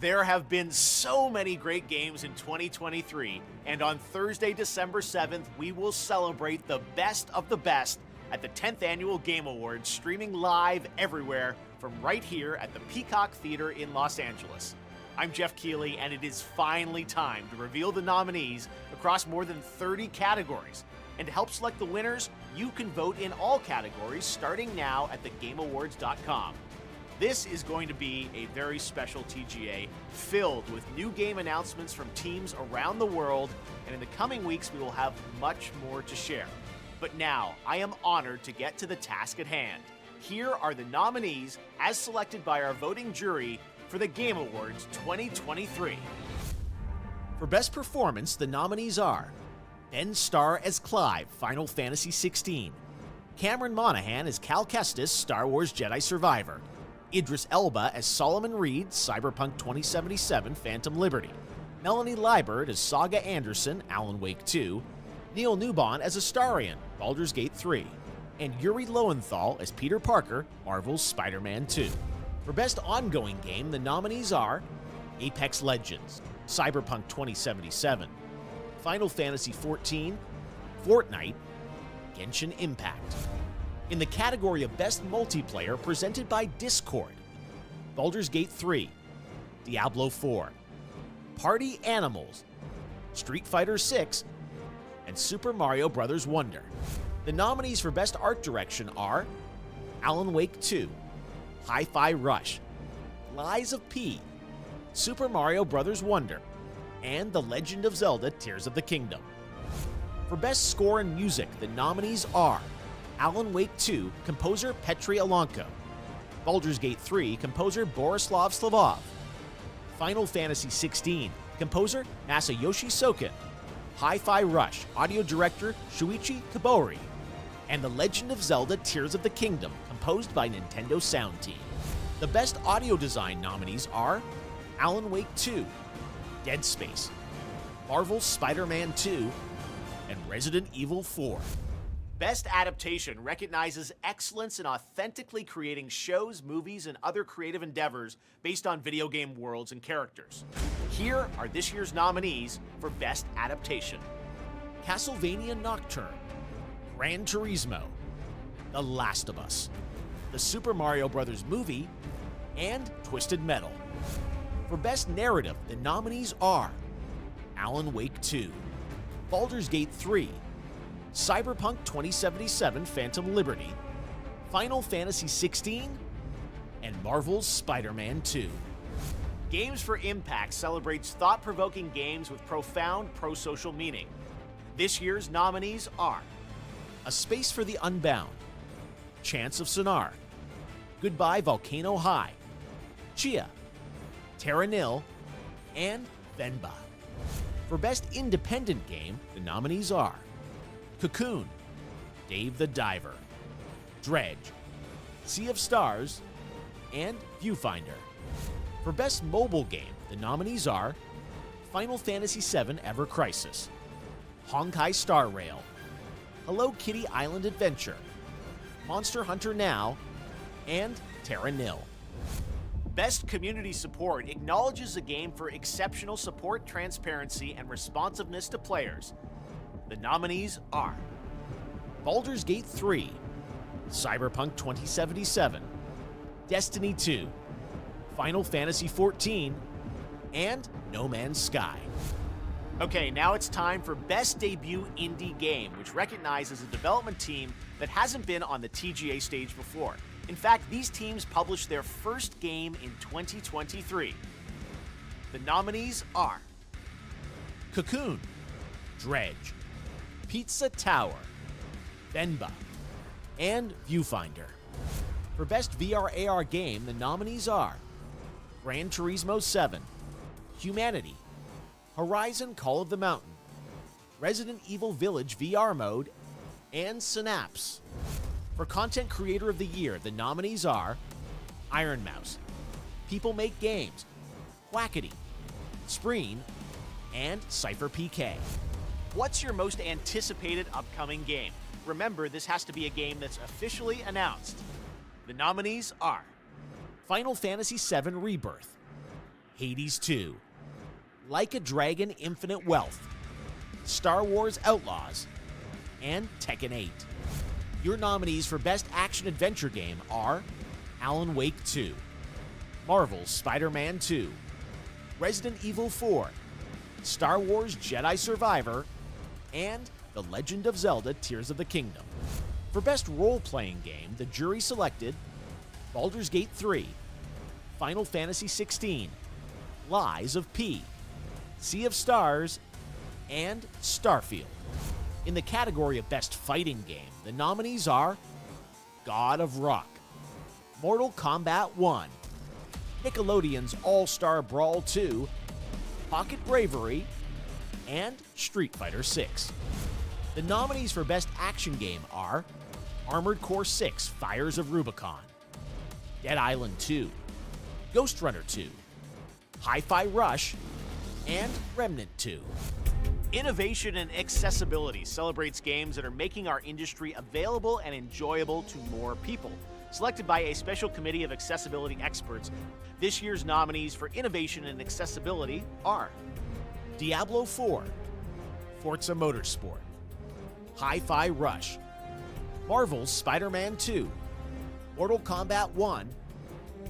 There have been so many great games in 2023, and on Thursday, December 7th, we will celebrate the best of the best at the 10th Annual Game Awards, streaming live everywhere from right here at the Peacock Theater in Los Angeles. I'm Jeff Keighley, and it is finally time to reveal the nominees across more than 30 categories. And to help select the winners, you can vote in all categories starting now at thegameawards.com. This is going to be a very special TGA filled with new game announcements from teams around the world, and in the coming weeks we will have much more to share. But now, I am honored to get to the task at hand. Here are the nominees as selected by our voting jury for the Game Awards 2023. For Best Performance, the nominees are Ben Starr as Clive, Final Fantasy XVI, Cameron Monaghan as Cal Kestis, Star Wars Jedi Survivor, Idris Elba as Solomon Reed, Cyberpunk 2077, Phantom Liberty, Melanie Liburd as Saga Anderson, Alan Wake 2, Neil Newbon as Astarion, Baldur's Gate 3, and Yuri Lowenthal as Peter Parker, Marvel's Spider-Man 2. For Best Ongoing Game, the nominees are Apex Legends, Cyberpunk 2077, Final Fantasy XIV, Fortnite, Genshin Impact. In the category of Best Multiplayer, presented by Discord, Baldur's Gate 3, Diablo 4, Party Animals, Street Fighter 6, and Super Mario Bros. Wonder. The nominees for Best Art Direction are Alan Wake 2, Hi-Fi Rush, Lies of P, Super Mario Bros. Wonder, and The Legend of Zelda Tears of the Kingdom. For Best Score and Music, the nominees are Alan Wake 2, composer Petri Alanko, Baldur's Gate 3, composer Borislav Slavov, Final Fantasy XVI, composer Masayoshi Soken, Hi-Fi Rush, audio director Shuichi Kobori, and The Legend of Zelda Tears of the Kingdom, composed by Nintendo Sound Team. The Best Audio Design nominees are Alan Wake 2, Dead Space, Marvel's Spider-Man 2, and Resident Evil 4. Best Adaptation recognizes excellence in authentically creating shows, movies, and other creative endeavors based on video game worlds and characters. Here are this year's nominees for Best Adaptation: Castlevania Nocturne, Gran Turismo, The Last of Us, The Super Mario Bros. Movie, and Twisted Metal. For Best Narrative, the nominees are Alan Wake 2, Baldur's Gate 3, Cyberpunk 2077, Phantom Liberty, Final Fantasy XVI, and Marvel's Spider-Man 2. Games for Impact celebrates thought-provoking games with profound pro-social meaning. This year's nominees are A Space for the Unbound, Chance of Sonar, Goodbye Volcano High, Chia, Terra Nil, and Venba. For Best Independent Game, the nominees are Cocoon, Dave the Diver, Dredge, Sea of Stars, and Viewfinder. For Best Mobile Game, the nominees are Final Fantasy VII Ever Crisis, Honkai Star Rail, Hello Kitty Island Adventure, Monster Hunter Now, and Terra Nil. Best Community Support acknowledges the game for exceptional support, transparency, and responsiveness to players. The nominees are Baldur's Gate 3, Cyberpunk 2077, Destiny 2, Final Fantasy XIV, and No Man's Sky. Okay, now it's time for Best Debut Indie Game, which recognizes a development team that hasn't been on the TGA stage before. In fact, these teams published their first game in 2023. The nominees are Cocoon, Dredge, Pizza Tower, Venba, and Viewfinder. For Best VR/AR Game, the nominees are Gran Turismo 7, Humanity, Horizon Call of the Mountain, Resident Evil Village VR Mode, and Synapse. For Content Creator of the Year, the nominees are Iron Mouse, People Make Games, Whackity, Spreen, and Cypher PK. What's your most anticipated upcoming game? Remember, this has to be a game that's officially announced. The nominees are Final Fantasy VII Rebirth, Hades 2, Like a Dragon Infinite Wealth, Star Wars Outlaws, and Tekken 8. Your nominees for Best Action Adventure Game are Alan Wake 2, Marvel's Spider-Man 2, Resident Evil 4, Star Wars Jedi Survivor, and The Legend of Zelda Tears of the Kingdom. For Best Role-Playing Game, the jury selected Baldur's Gate 3, Final Fantasy XVI, Lies of P, Sea of Stars, and Starfield. In the category of Best Fighting Game, the nominees are God of Rock, Mortal Kombat 1, Nickelodeon's All-Star Brawl 2, Pocket Bravery, and Street Fighter 6. The nominees for Best Action Game are Armored Core 6 Fires of Rubicon, Dead Island 2, Ghost Runner 2, Hi-Fi Rush, and Remnant 2. Innovation and Accessibility celebrates games that are making our industry available and enjoyable to more people. Selected by a special committee of accessibility experts, this year's nominees for Innovation and Accessibility are Diablo 4, Forza Motorsport, Hi-Fi Rush, Marvel's Spider-Man 2, Mortal Kombat 1,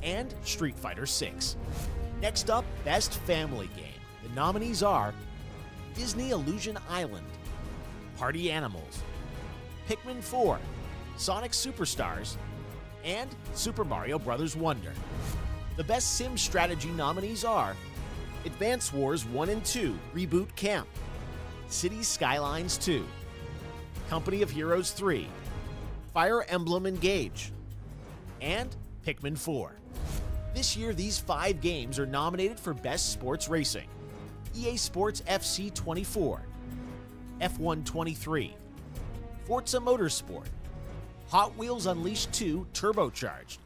and Street Fighter 6. Next up, Best Family Game. The nominees are Disney Illusion Island, Party Animals, Pikmin 4, Sonic Superstars, and Super Mario Bros. Wonder. The Best Sim Strategy nominees are Advance Wars 1 and 2 Reboot Camp, Cities Skylines 2, Company of Heroes 3, Fire Emblem Engage, and Pikmin 4. This year, these 5 games are nominated for Best Sports Racing: EA Sports FC 24, F1 23, Forza Motorsport, Hot Wheels Unleashed 2 Turbocharged,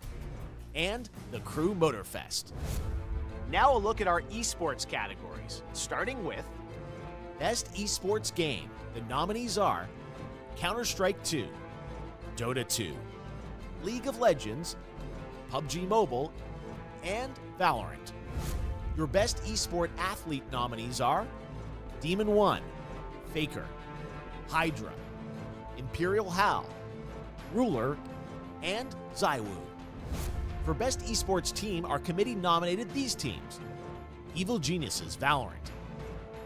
and The Crew Motorfest. Now a look at our esports categories, starting with Best Esports Game. The nominees are Counter-Strike 2, Dota 2, League of Legends, PUBG Mobile, and Valorant. Your Best Esport Athlete nominees are Demon 1, Faker, Hydra, Imperial Hal, Ruler, and Zywoo. For Best Esports Team, our committee nominated these teams: Evil Geniuses Valorant,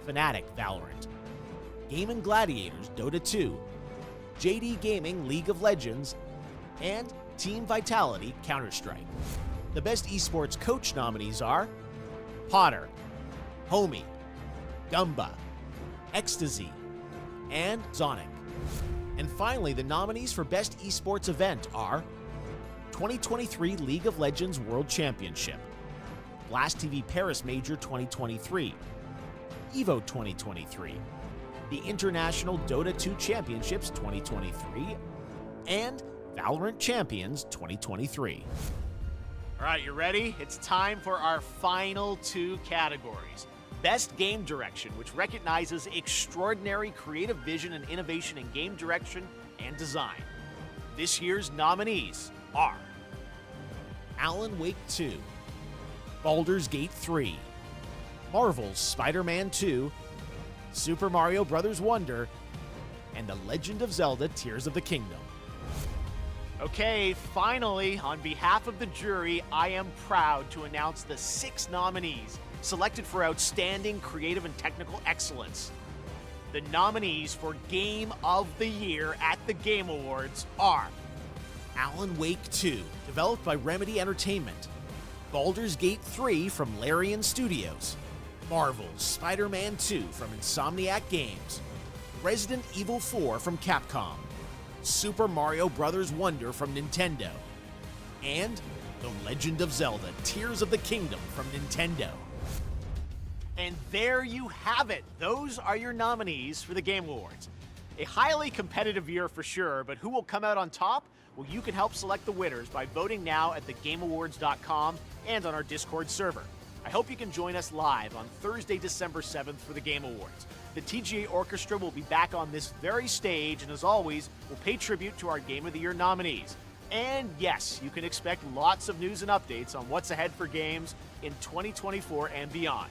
Fnatic Valorant, Game & Gladiators Dota 2, JD Gaming League of Legends, and Team Vitality Counter-Strike. The Best Esports Coach nominees are Potter, Homie, Gumba, Ecstasy, and Zonic. And finally, the nominees for Best Esports Event are 2023 League of Legends World Championship, Blast TV Paris Major 2023, EVO 2023, the International Dota 2 Championships 2023, and Valorant Champions 2023. All right, you ready? It's time for our final 2 categories. Best Game Direction, which recognizes extraordinary creative vision and innovation in game direction and design. This year's nominees are Alan Wake 2, Baldur's Gate 3, Marvel's Spider-Man 2, Super Mario Bros. Wonder, and The Legend of Zelda Tears of the Kingdom. Okay, finally, on behalf of the jury, I am proud to announce the 6 nominees selected for outstanding creative and technical excellence. The nominees for Game of the Year at the Game Awards are Alan Wake 2, developed by Remedy Entertainment, Baldur's Gate 3 from Larian Studios, Marvel's Spider-Man 2 from Insomniac Games, Resident Evil 4 from Capcom, Super Mario Bros. Wonder from Nintendo, and The Legend of Zelda Tears of the Kingdom from Nintendo. And there you have it. Those are your nominees for the Game Awards. A highly competitive year for sure, but who will come out on top? Well, you can help select the winners by voting now at thegameawards.com and on our Discord server. I hope you can join us live on Thursday, December 7th for the Game Awards. The TGA Orchestra will be back on this very stage, and as always, we'll pay tribute to our Game of the Year nominees. And yes, you can expect lots of news and updates on what's ahead for games in 2024 and beyond.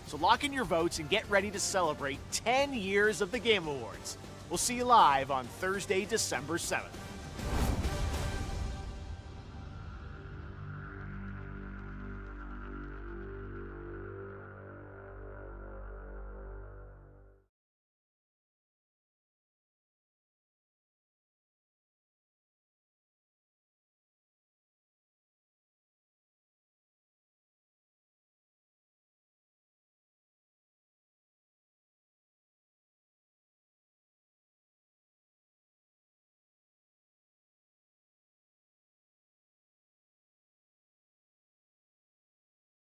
So lock in your votes and get ready to celebrate 10 years of the Game Awards. We'll see you live on Thursday, December 7th.